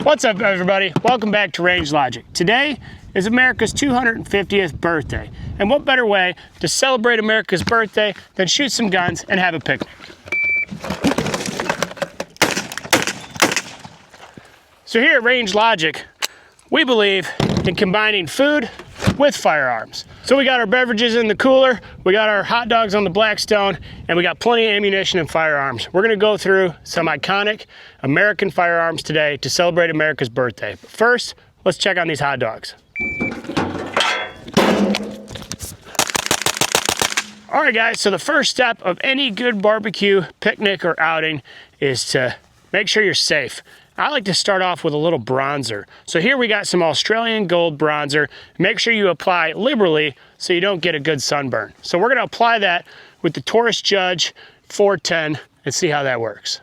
What's up, everybody? Welcome back to Range Logic. Today is America's 250th birthday, and what better way to celebrate America's birthday than shoot some guns and have a picnic? So here at Range Logic, we believe in combining food with firearms. So we got our beverages in the cooler, we got our hot dogs on the Blackstone, and we got plenty of ammunition and firearms. We're gonna go through some iconic American firearms today to celebrate America's birthday. But first, let's check on these hot dogs. All right, guys, so the first step of any good barbecue, picnic, or outing is to make sure you're safe. I like to start off with a little bronzer. So here we got some Australian gold bronzer. Make sure you apply liberally so you don't get a good sunburn. So we're gonna apply that with the Taurus Judge 410 and see how that works.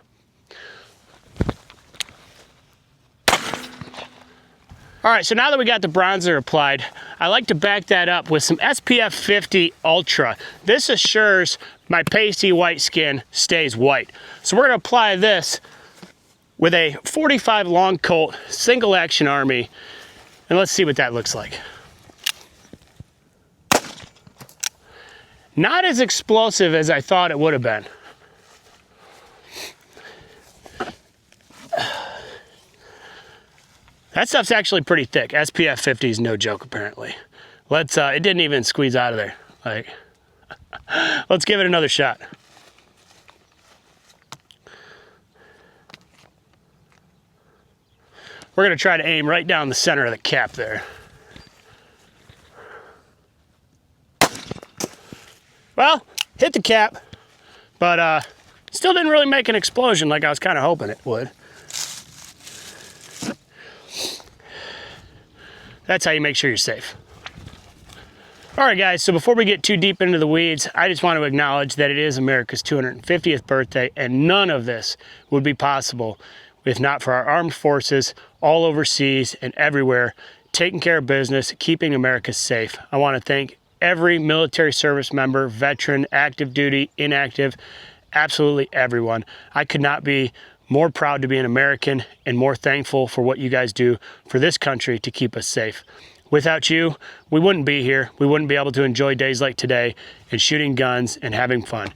All right, so now that we got the bronzer applied, I like to back that up with some SPF 50 Ultra. This assures my pasty white skin stays white. So we're gonna apply this with a 45 long Colt single action army, and let's see what that looks like. Not as explosive as I thought it would have been. That stuff's actually pretty thick. SPF 50 is no joke, apparently. Let's, it didn't even squeeze out of there. Like, let's give it another shot. We're gonna try to aim right down the center of the cap there. Well, hit the cap, but still didn't really make an explosion like I was kind of hoping it would. That's how you make sure you're safe. All right, guys, so before we get too deep into the weeds, I just want to acknowledge that it is America's 250th birthday, and none of this would be possible if not for our armed forces all overseas and everywhere, taking care of business, keeping America safe. I want to thank every military service member, veteran, active duty, inactive, absolutely everyone. I could not be more proud to be an American and more thankful for what you guys do for this country to keep us safe. Without you, we wouldn't be here. We wouldn't be able to enjoy days like today and shooting guns and having fun.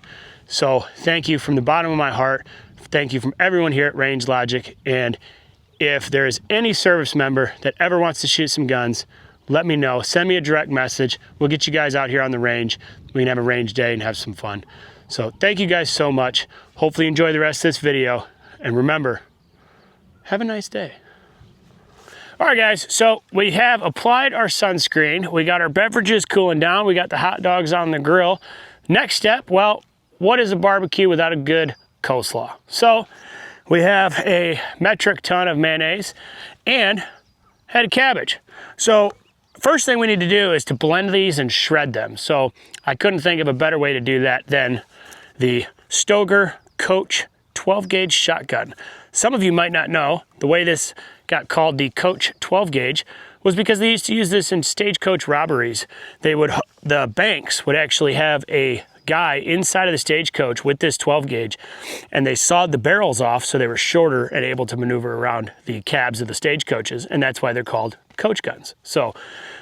So thank you from the bottom of my heart. Thank you from everyone here at Range Logic. And if there is any service member that ever wants to shoot some guns, let me know. Send me a direct message. We'll get you guys out here on the range. We can have a range day and have some fun. So thank you guys so much. Hopefully you enjoy the rest of this video. And remember, have a nice day. All right, guys, so we have applied our sunscreen. We got our beverages cooling down. We got the hot dogs on the grill. Next step, well, what is a barbecue without a good coleslaw? So we have a metric ton of mayonnaise and head of cabbage. So first thing we need to do is to blend these and shred them. So I couldn't think of a better way to do that than the Stoeger Coach 12 gauge shotgun. Some of you might not know the way this got called the Coach 12 gauge was because they used to use this in stagecoach robberies. The banks would actually have a guy inside of the stagecoach with this 12 gauge, and they sawed the barrels off so they were shorter and able to maneuver around the cabs of the stagecoaches, and that's why they're called coach guns. So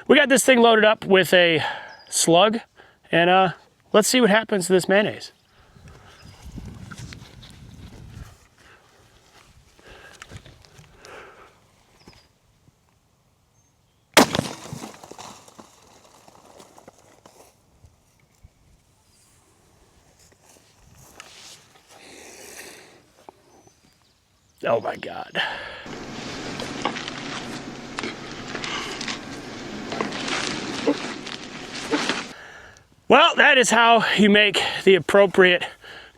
we got this thing loaded up with a slug, and let's see what happens to this mayonnaise. Oh my God. Well, that is how you make the appropriate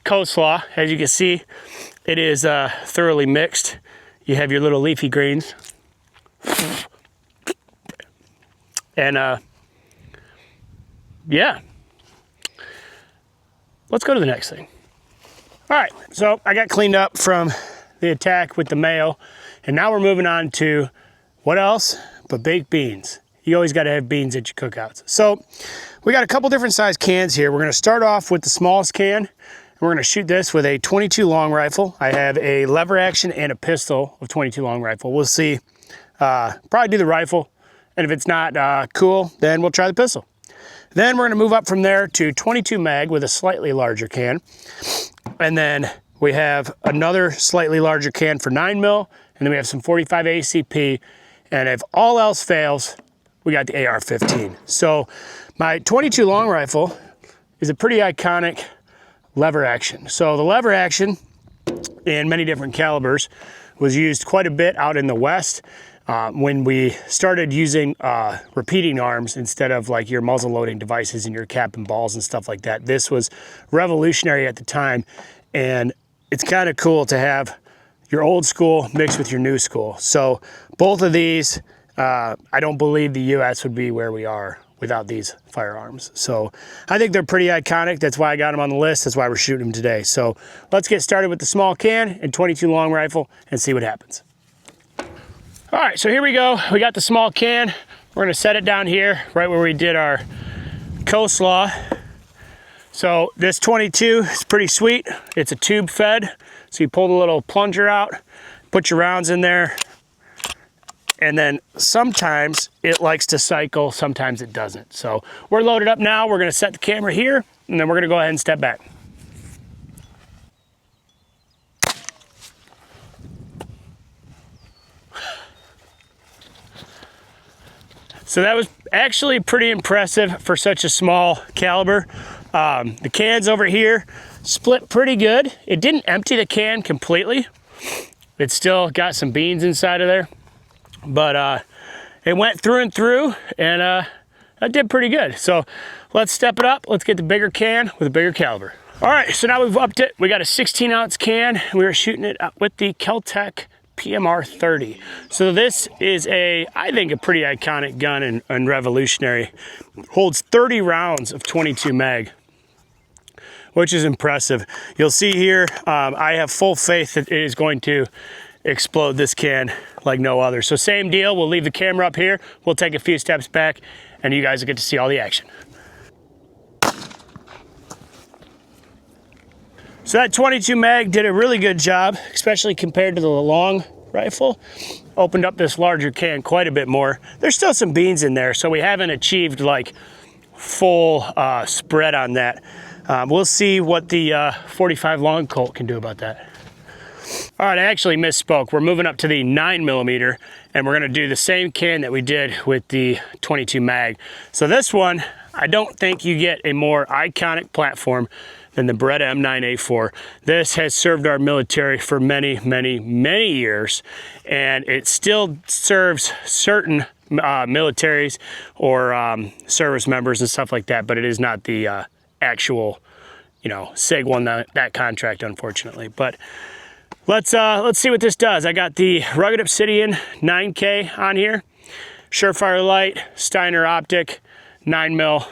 coleslaw. As you can see, it is thoroughly mixed. You have your little leafy greens. And yeah. Let's go to the next thing. All right, so I got cleaned up from the attack with the mayo, and now we're moving on to what else but baked beans. You always got to have beans at your cookouts. So we got a couple different size cans here. We're going to start off with the smallest can, We're gonna shoot this with a 22 long rifle. I have a lever action and a pistol of 22 long rifle. We'll see, probably do the rifle. And if it's not cool, then we'll try the pistol. Then we're gonna move up from there to 22 mag with a slightly larger can. And then we have another slightly larger can for 9mm, and then we have some 45 ACP. And if all else fails, we got the AR-15. So my 22 long rifle is a pretty iconic lever action. So the lever action in many different calibers was used quite a bit out in the West when we started using repeating arms instead of like your muzzle loading devices and your cap and balls and stuff like that. This was revolutionary at the time, and it's kind of cool to have your old school mixed with your new school. So both of these, I don't believe the US would be where we are without these firearms. So I think they're pretty iconic. That's why I got them on the list. That's why we're shooting them today. So let's get started with the small can and 22 long rifle and see what happens. All right, so here we go. We got the small can. We're gonna set it down here, right where we did our coleslaw. So this 22 is pretty sweet. It's a tube fed. So you pull the little plunger out, put your rounds in there, and then sometimes it likes to cycle, sometimes it doesn't. So we're loaded up now. We're gonna set the camera here, and then we're gonna go ahead and step back. So that was actually pretty impressive for such a small caliber. The cans over here split pretty good. It didn't empty the can completely. It still got some beans inside of there. But it went through and through, and that did pretty good. So let's step it up. Let's get the bigger can with a bigger caliber. All right, so now we've upped it. We got a 16-ounce can. We were shooting it with the Kel-Tec PMR 30. So this is I think a pretty iconic gun and revolutionary. Holds 30 rounds of 22 mag, which is impressive. You'll see here, I have full faith that it is going to explode this can like no other. So same deal, we'll leave the camera up here, we'll take a few steps back, and you guys will get to see all the action. So that 22 mag did a really good job, especially compared to the long rifle. Opened up this larger can quite a bit more. There's still some beans in there, so we haven't achieved like full spread on that. We'll see what the 45 long Colt can do about that. All right, I actually misspoke. We're moving up to the 9mm, and we're gonna do the same can that we did with the 22 mag. So this one, I don't think you get a more iconic platform than the Beretta M9A4. This has served our military for many, many, many years, and it still serves certain militaries or service members and stuff like that, but it is not the actual, SIG won that contract, unfortunately. But let's see what this does. I got the Rugged Obsidian 9K on here, Surefire Light, Steiner optic, 9mm.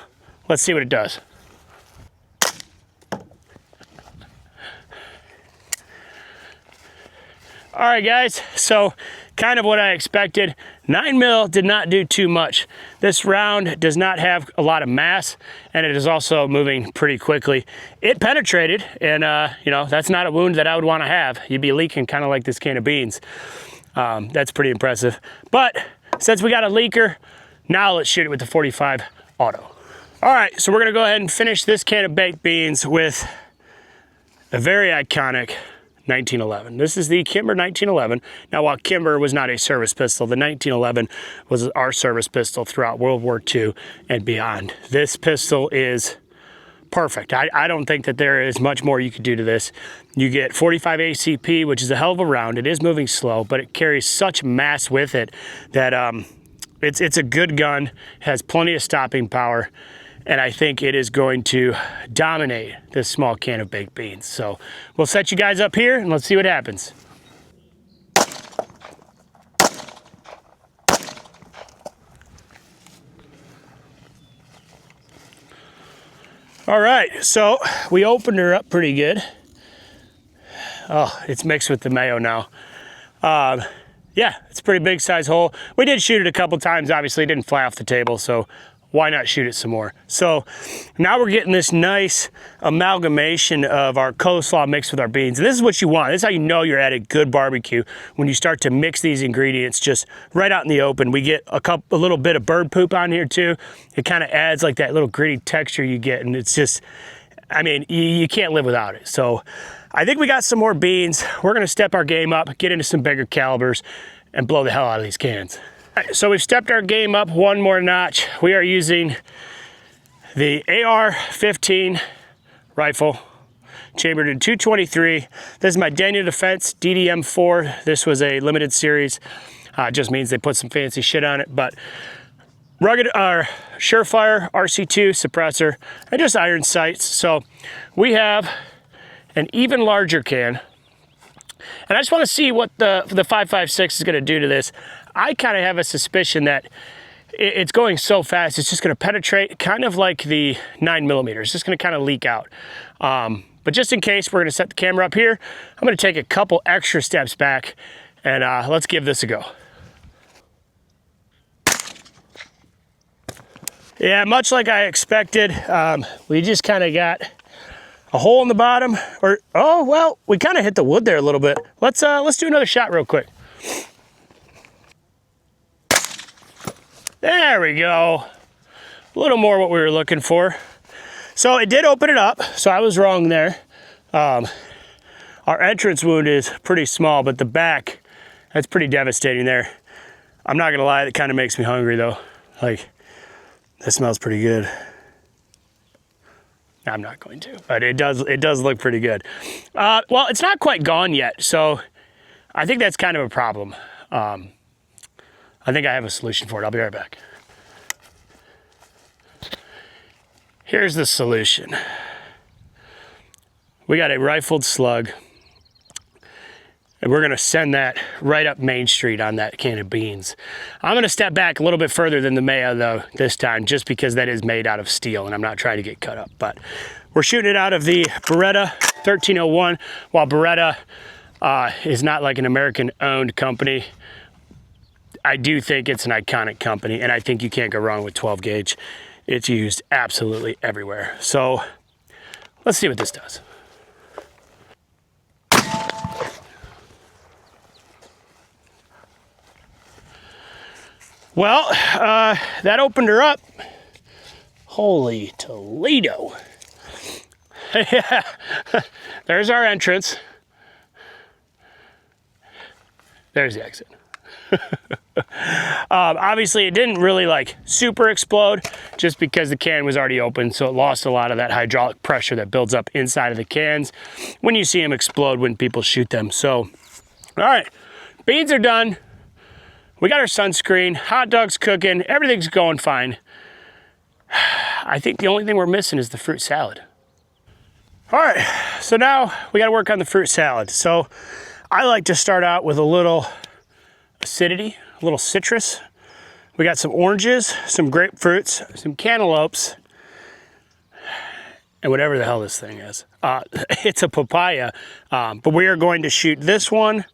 Let's see what it does. All right, guys, so kind of what I expected. 9mm did not do too much. This round does not have a lot of mass, and it is also moving pretty quickly. It penetrated, and that's not a wound that I would want to have. You'd be leaking kind of like this can of beans. That's pretty impressive. But since we got a leaker, now let's shoot it with the 45 auto. All right, so we're gonna go ahead and finish this can of baked beans with a very iconic 1911. This is the Kimber 1911. Now, while Kimber was not a service pistol, the 1911 was our service pistol throughout World War II and beyond. This pistol is perfect. I don't think that there is much more you could do to this. You get 45 ACP, which is a hell of a round. It is moving slow, but it carries such mass with it that it's a good gun, has plenty of stopping power, and I think it is going to dominate this small can of baked beans. So we'll set you guys up here and let's see what happens. All right, so we opened her up pretty good. Oh, it's mixed with the mayo now. Yeah, it's a pretty big size hole. We did shoot it a couple times, obviously it didn't fly off the table, so why not shoot it some more? So now we're getting this nice amalgamation of our coleslaw mixed with our beans. And this is what you want. This is how you know you're at a good barbecue, when you start to mix these ingredients just right out in the open. We get a little bit of bird poop on here too. It kind of adds like that little gritty texture you get, and it's just, I mean, you can't live without it. So I think we got some more beans. We're gonna step our game up, get into some bigger calibers, and blow the hell out of these cans. So we've stepped our game up one more notch. We are using the AR-15 rifle, chambered in .223. This is my Daniel Defense DDM4. This was a limited series. It just means they put some fancy shit on it, but rugged, Surefire RC2 suppressor, and just iron sights. So we have an even larger can. And I just want to see what the 5.56 is going to do to this. I kind of have a suspicion that it's going so fast, it's just going to penetrate, kind of like the 9mm. It's just going to kind of leak out. But just in case, we're going to set the camera up here. I'm going to take a couple extra steps back, and let's give this a go. Yeah, much like I expected, we just kind of got a hole in the bottom, or, oh, well, we kind of hit the wood there a little bit. Let's do another shot real quick. There we go. A little more what we were looking for. So it did open it up, so I was wrong there. Our entrance wound is pretty small, but the back, that's pretty devastating there. I'm not gonna lie, that kind of makes me hungry though. Like, that smells pretty good. I'm not going to, but it does look pretty good. Well, it's not quite gone yet, so I think that's kind of a problem. I think I have a solution for it. I'll be right back. Here's the solution. We got a rifled slug, and we're gonna send that right up Main Street on that can of beans. I'm gonna step back a little bit further than the Mayo though this time, just because that is made out of steel and I'm not trying to get cut up. But we're shooting it out of the Beretta 1301. While Beretta is not like an American owned company, I do think it's an iconic company, and I think you can't go wrong with 12 gauge. It's used absolutely everywhere. So let's see what this does. Well, that opened her up. Holy Toledo. Yeah, there's our entrance. There's the exit. Obviously it didn't really like super explode, just because the can was already open, so it lost a lot of that hydraulic pressure that builds up inside of the cans when you see them explode when people shoot them. So, all right, beans are done. We got our sunscreen, hot dogs cooking, everything's going fine. I think the only thing we're missing is the fruit salad. All right, so now we got to work on the fruit salad. So I like to start out with a little acidity, a little citrus. We got some oranges, some grapefruits, some cantaloupes, and whatever the hell this thing is. It's a papaya, but we are going to shoot this one.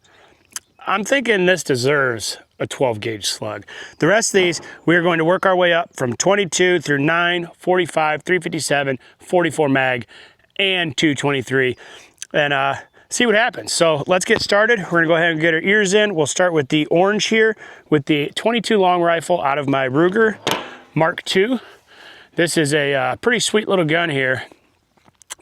I'm thinking this deserves a 12 gauge slug. The rest of these, we are going to work our way up from 22 through 9, 45, 357, 44 mag, and 223, and see what happens. So let's get started. We're gonna go ahead and get our ears in. We'll start with the orange here with the 22 long rifle out of my Ruger Mark II. This is a pretty sweet little gun here.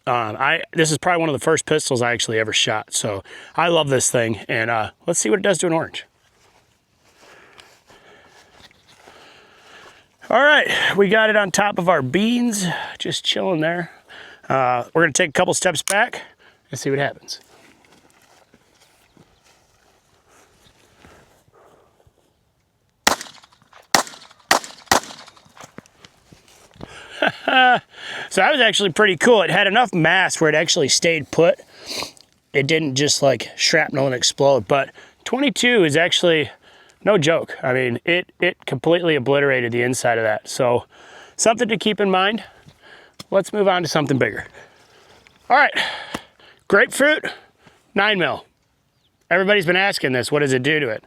This is probably one of the first pistols I actually ever shot. So I love this thing, and let's see what it does to an orange. All right, we got it on top of our beans, just chilling there. We're gonna take a couple steps back and see what happens. So that was actually pretty cool. It had enough mass where it actually stayed put. It didn't just like shrapnel and explode, but 22 is actually no joke. I mean, it completely obliterated the inside of that. So something to keep in mind. Let's move on to something bigger. All right, grapefruit, 9mm. Everybody's been asking this, what does it do to it?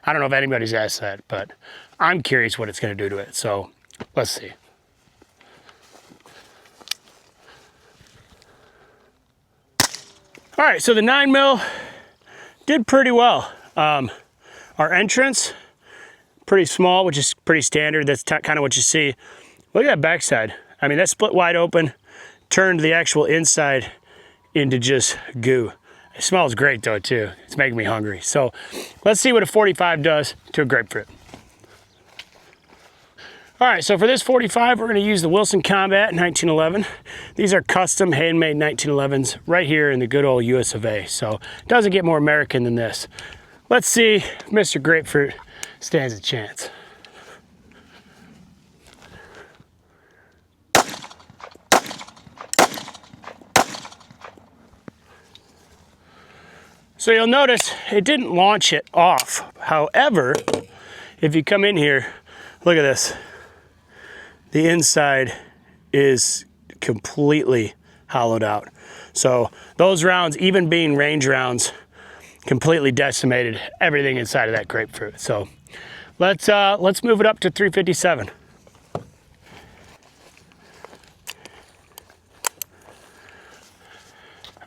I don't know if anybody's asked that, but I'm curious what it's gonna do to it, so let's see. All right, so the 9 mil did pretty well. Our entrance, pretty small, which is pretty standard. That's kind of what you see. Look at that backside. I mean, that split wide open, turned the actual inside into just goo. It smells great though too. It's making me hungry. So let's see what a 45 does to a grapefruit. All right, so for this 45, we're gonna use the Wilson Combat 1911. These are custom handmade 1911s right here in the good old US of A. So it doesn't get more American than this. Let's see if Mr. Grapefruit stands a chance. So you'll notice it didn't launch it off. However, if you come in here, look at this. The inside is completely hollowed out. So those rounds, even being range rounds, completely decimated everything inside of that grapefruit. So let's move it up to 357.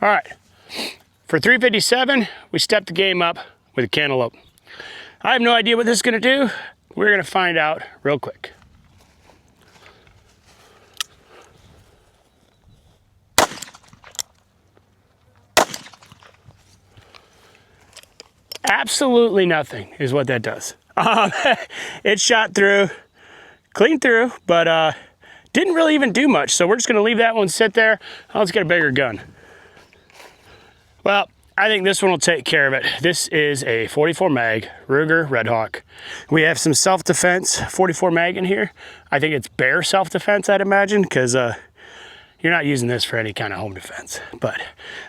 All right. For 357, we stepped the game up with a cantaloupe. I have no idea what this is gonna do. We're gonna find out real quick. Absolutely nothing is what that does. It shot through, clean through, but didn't really even do much. So we're just gonna leave that one sit there. Let's get a bigger gun. Well, I think this one will take care of it. This is a 44 mag Ruger Red Hawk. We have some self-defense 44 mag in here. I think it's bare self-defense, I'd imagine, because you're not using this for any kind of home defense. But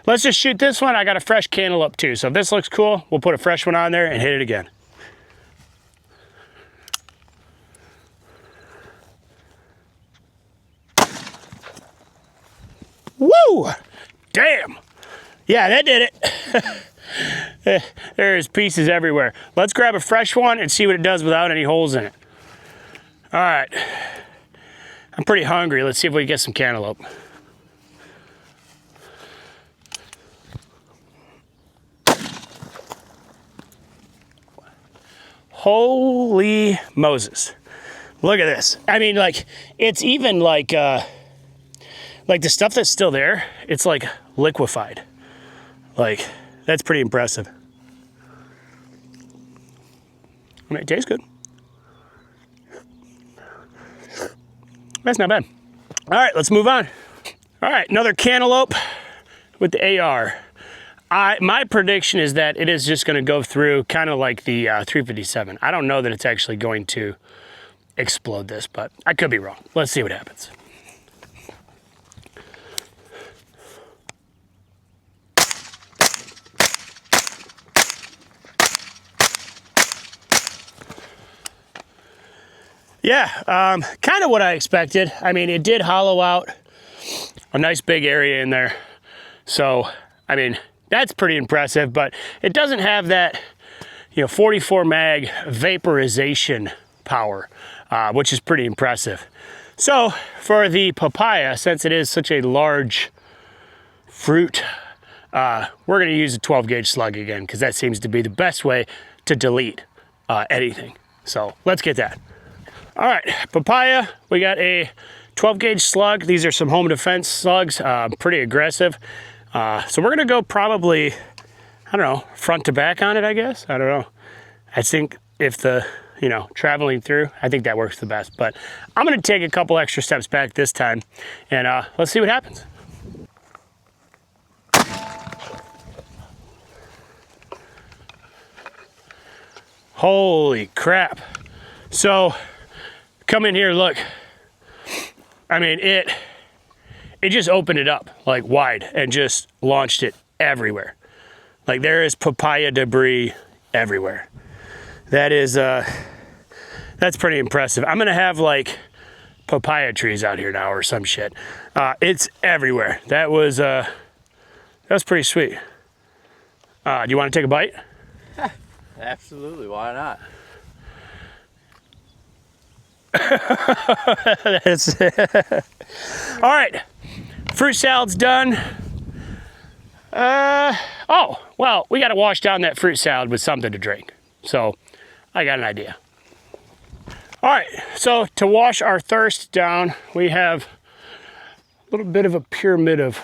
let's just shoot this one. I got a fresh cantaloupe too. So if this looks cool, we'll put a fresh one on there and hit it again. Woo! Damn! Yeah, that did it. There's pieces everywhere. Let's grab a fresh one and see what it does without any holes in it. All right. I'm pretty hungry. Let's see if we can get some cantaloupe. Holy Moses. Look at this. I mean, like, it's even like the stuff that's still there, it's like liquefied. Like, that's pretty impressive. I mean, it tastes good. That's not bad. All right, let's move on. All right, another cantaloupe with the AR. My prediction is that it is just gonna go through kind of like the 357. I don't know that it's actually going to explode this, but I could be wrong. Let's see what happens. Yeah, kind of what I expected. I mean, it did hollow out a nice big area in there. So, I mean, that's pretty impressive, but it doesn't have that, 44 mag vaporization power, which is pretty impressive. So for the papaya, since it is such a large fruit, we're gonna use a 12 gauge slug again, because that seems to be the best way to delete anything. So let's get that. All right, papaya, we got a 12 gauge slug. These are some home defense slugs, pretty aggressive. So we're gonna go probably, I don't know, front to back on it, I guess. I don't know. I think if the, traveling through, I think that works the best. But I'm gonna take a couple extra steps back this time and let's see what happens. Holy crap. So come in here, look. I mean, it just opened it up like wide and just launched it everywhere. Like there is papaya debris everywhere. That is, that's pretty impressive. I'm gonna have like papaya trees out here now or some shit. It's everywhere. That was pretty sweet. Do you wanna take a bite? Absolutely, why not? All right, fruit salad's done. Oh, well, we got to wash down that fruit salad with something to drink. So I got an idea. All right, so to wash our thirst down, we have a little bit of a pyramid of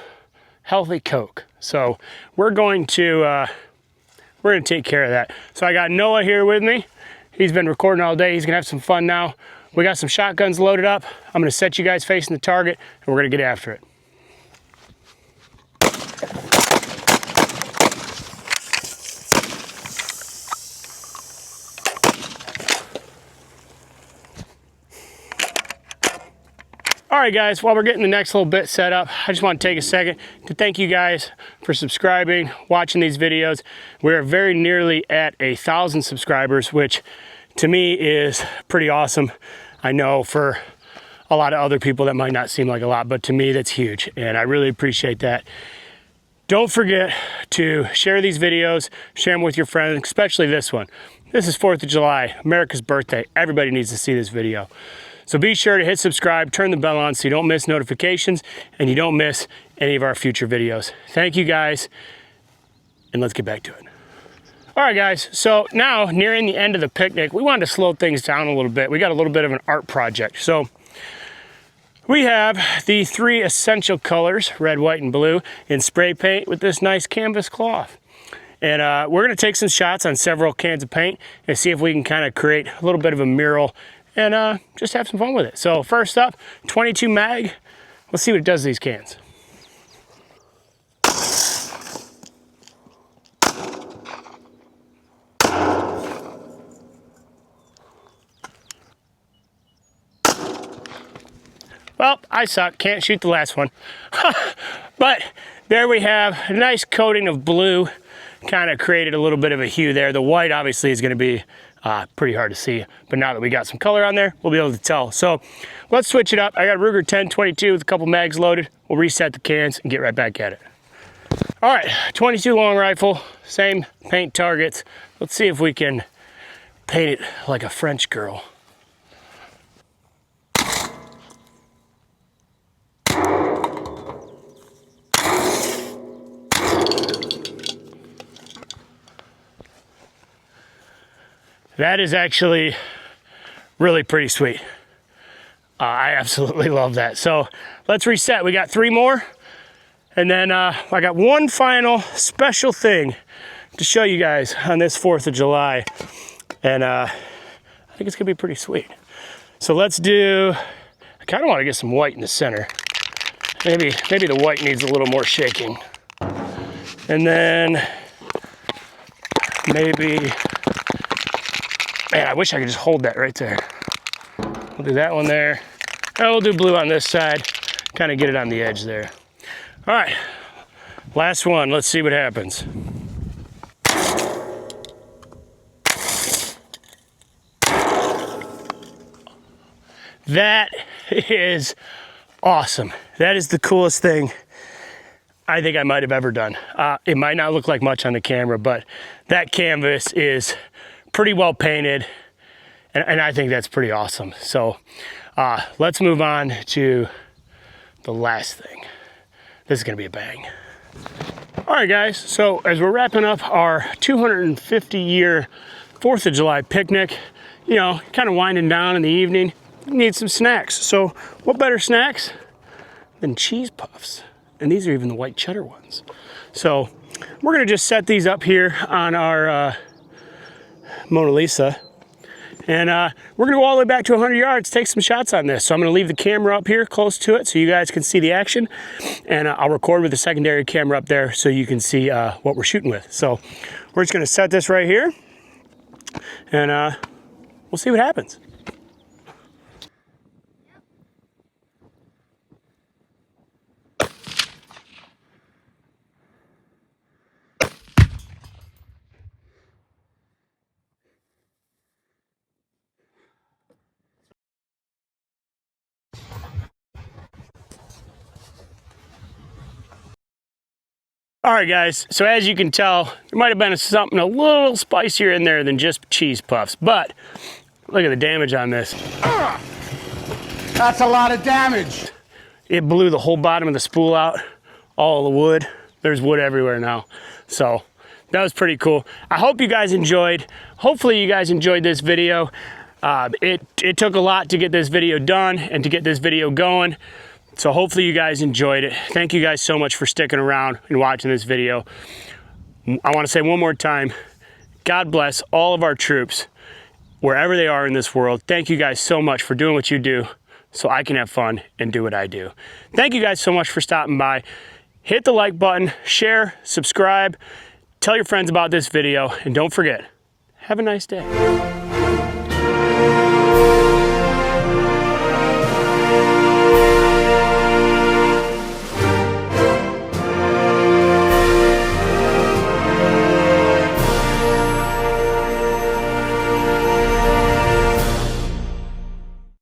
healthy Coke. So we're going to take care of that. So I got Noah here with me. He's been recording all day. He's gonna have some fun now. We got some shotguns loaded up. I'm gonna set you guys facing the target and we're gonna get after it. All right, guys, while we're getting the next little bit set up, I just want to take a second to thank you guys for subscribing, watching these videos. We are very nearly at 1,000 subscribers, which to me is pretty awesome. I know for a lot of other people that might not seem like a lot, but to me that's huge, and I really appreciate that. Don't forget to share these videos, share them with your friends, especially this one. This is 4th of July, America's birthday. Everybody needs to see this video. So be sure to hit subscribe, turn the bell on so you don't miss notifications and you don't miss any of our future videos. Thank you guys, and let's get back to it. All right, guys, so now nearing the end of the picnic, we wanted to slow things down a little bit. We got a little bit of an art project. So we have the 3 essential colors, red, white, and blue, in spray paint with this nice canvas cloth. And we're gonna take some shots on several cans of paint and see if we can kind of create a little bit of a mural and just have some fun with it. So first up, 22 mag. Let's see what it does to these cans. Well, I suck, can't shoot the last one. But there we have a nice coating of blue, kind of created a little bit of a hue there. The white obviously is gonna be pretty hard to see, but now that we got some color on there, we'll be able to tell. So let's switch it up. I got Ruger 10-22 with a couple mags loaded. We'll reset the cans and get right back at it. All right, 22 long rifle, same paint targets. Let's see if we can paint it like a French girl. That is actually really pretty sweet. I absolutely love that. So let's reset. We got 3 more. And then I got one final special thing to show you guys on this 4th of July. And I think it's gonna be pretty sweet. So let's do, I kind of want to get some white in the center. Maybe the white needs a little more shaking. And then maybe, man, I wish I could just hold that right there. We'll do that one there. And we'll do blue on this side, kind of get it on the edge there. All right, last one. Let's see what happens. That is awesome. That is the coolest thing I think I might have ever done. It might not look like much on the camera, but that canvas is pretty well painted, and I think that's pretty awesome. So let's move on to the last thing. This is gonna be a bang. All right, guys, so as we're wrapping up our 250-year 4th of July picnic, you know, kind of winding down in the evening, we need some snacks. So what better snacks than cheese puffs? And these are even the white cheddar ones. So we're gonna just set these up here on our Mona Lisa. And we're gonna go all the way back to 100 yards, take some shots on this. So I'm gonna leave the camera up here close to it so you guys can see the action. And I'll record with the secondary camera up there so you can see what we're shooting with. So we're just gonna set this right here and we'll see what happens. All right, guys, so as you can tell, there might have been something a little spicier in there than just cheese puffs, but look at the damage on this. That's a lot of damage. It blew the whole bottom of the spool out, all the wood. There's wood everywhere now. So that was pretty cool. I hope you guys enjoyed. Hopefully you guys enjoyed this video. It took a lot to get this video done and to get this video going. So hopefully you guys enjoyed it. Thank you guys so much for sticking around and watching this video. I want to say one more time, God bless all of our troops, wherever they are in this world. Thank you guys so much for doing what you do so I can have fun and do what I do. Thank you guys so much for stopping by. Hit the like button, share, subscribe, tell your friends about this video, and don't forget, have a nice day.